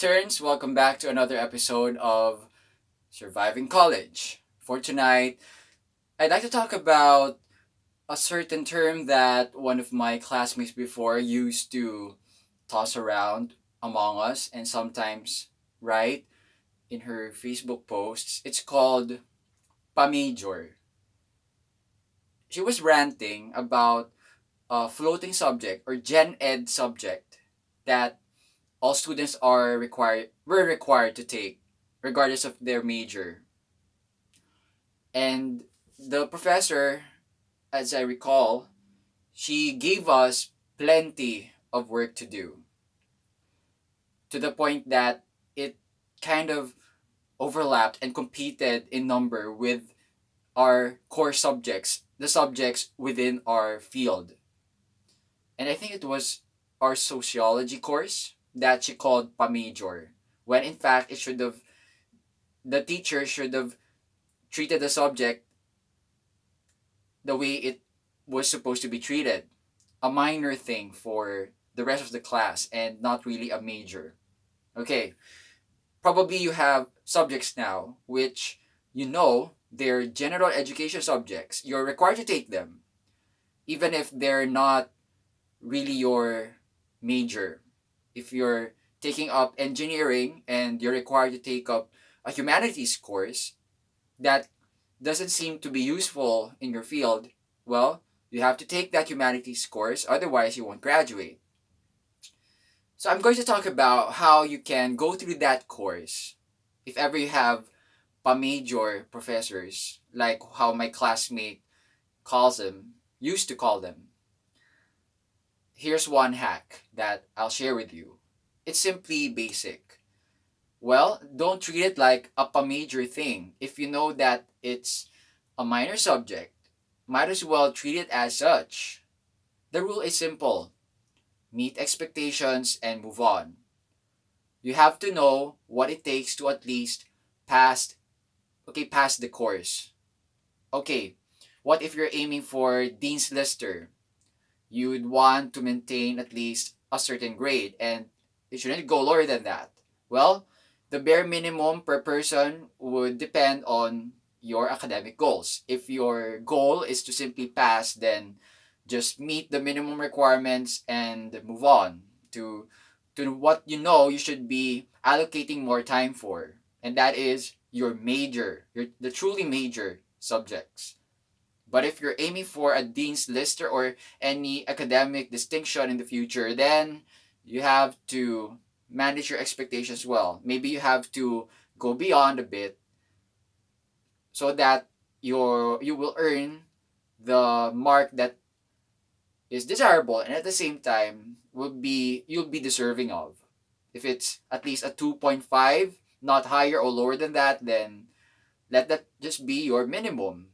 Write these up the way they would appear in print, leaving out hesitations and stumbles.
Turns, welcome back to another episode of Surviving College. For tonight, I'd like to talk about a certain term that one of my classmates before used to toss around among us and sometimes write in her Facebook posts. It's called pamajor. She was ranting about a floating subject or gen ed subject that all students were required to take regardless of their major. And the professor, as I recall, she gave us plenty of work to do to the point that it kind of overlapped and competed in number with our core subjects, the subjects within our field. And I think it was our sociology course that she called pamajor, when in fact the teacher should have treated the subject the way it was supposed to be treated, a minor thing for the rest of the class and not really a major. Okay, probably you have subjects now which they're general education subjects. You're required to take them, even if they're not really your major. If you're taking up engineering and you're required to take up a humanities course that doesn't seem to be useful in your field, well, you have to take that humanities course, otherwise, you won't graduate. So, I'm going to talk about how you can go through that course if ever you have pa-major professors, like how my classmate used to call them. Here's one hack that I'll share with you. It's simply basic. Well, don't treat it like a pa-major thing. If you know that it's a minor subject, might as well treat it as such. The rule is simple: meet expectations and move on. You have to know what it takes to at least pass pass the course. Okay, what if you're aiming for Dean's Lister? You'd want to maintain at least a certain grade and it shouldn't go lower than that. Well, the bare minimum per person would depend on your academic goals. If your goal is to simply pass, then just meet the minimum requirements and move on to what you should be allocating more time for. And that is your the truly major subjects. But if you're aiming for a Dean's Lister or any academic distinction in the future, then you have to manage your expectations well. Maybe you have to go beyond a bit so that you will earn the mark that is desirable and at the same time you'll be deserving of. If it's at least a 2.5, not higher or lower than that, then let that just be your minimum.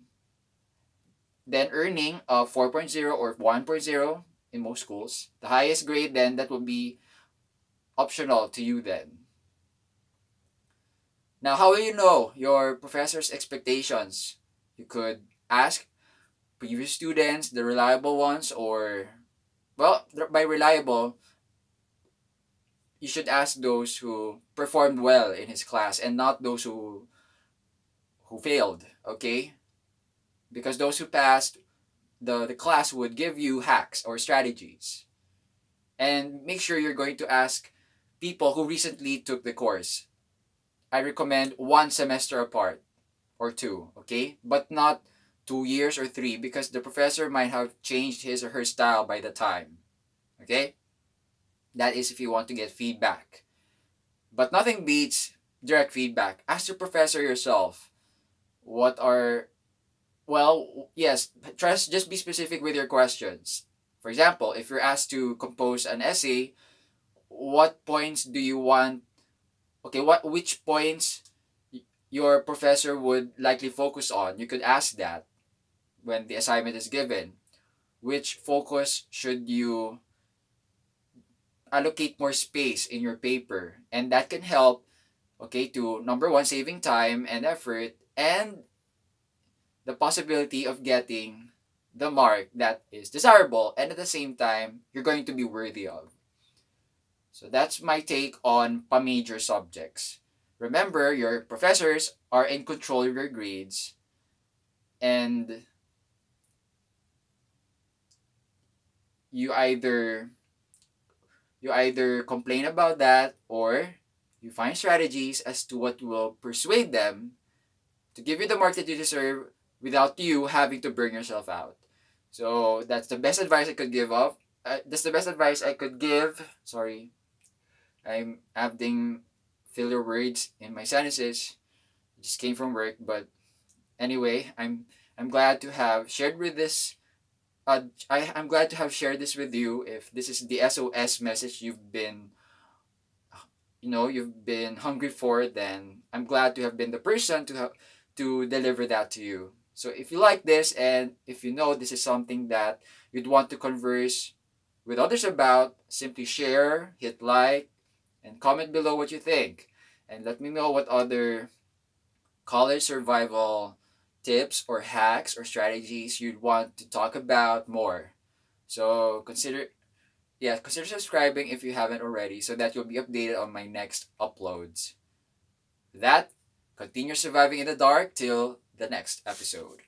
Then earning a 4.0 or 1.0 in most schools, the highest grade, then that will be optional to you then. Now, how will you know your professor's expectations? You could ask previous students, the reliable ones, or, well, by reliable, you should ask those who performed well in his class and not those who failed, okay? Because those who passed, the class would give you hacks or strategies. And make sure you're going to ask people who recently took the course. I recommend one semester apart or two, okay? But not 2 years or three because the professor might have changed his or her style by the time, okay? That is if you want to get feedback. But nothing beats direct feedback. Ask your professor yourself. What are, well, yes, just be specific with your questions. For example, if you're asked to compose an essay, what points do you want, which points your professor would likely focus on? You could ask that when the assignment is given. Which focus should you allocate more space in your paper? And that can help, to number one, saving time and effort, and the possibility of getting the mark that is desirable and at the same time you're going to be worthy of. So that's my take on pa-major subjects. Remember, your professors are in control of your grades, and you either you either complain about that, or you find strategies as to what will persuade them to give you the mark that you deserve without you having to burn yourself out. So that's the best advice I could give of. That's the best advice I could give. Sorry, I'm having filler words in my sentences. It just came from work, but anyway, I'm glad to have shared with this. I'm glad to have shared this with you. If this is the SOS message you've been hungry for, then I'm glad to have been the person to deliver that to you. So if you like this, and if you know this is something that you'd want to converse with others about, simply share, hit like, and comment below what you think. And let me know what other college survival tips or hacks or strategies you'd want to talk about more. So consider subscribing if you haven't already, so that you'll be updated on my next uploads. With that, continue surviving in the dark till the next episode.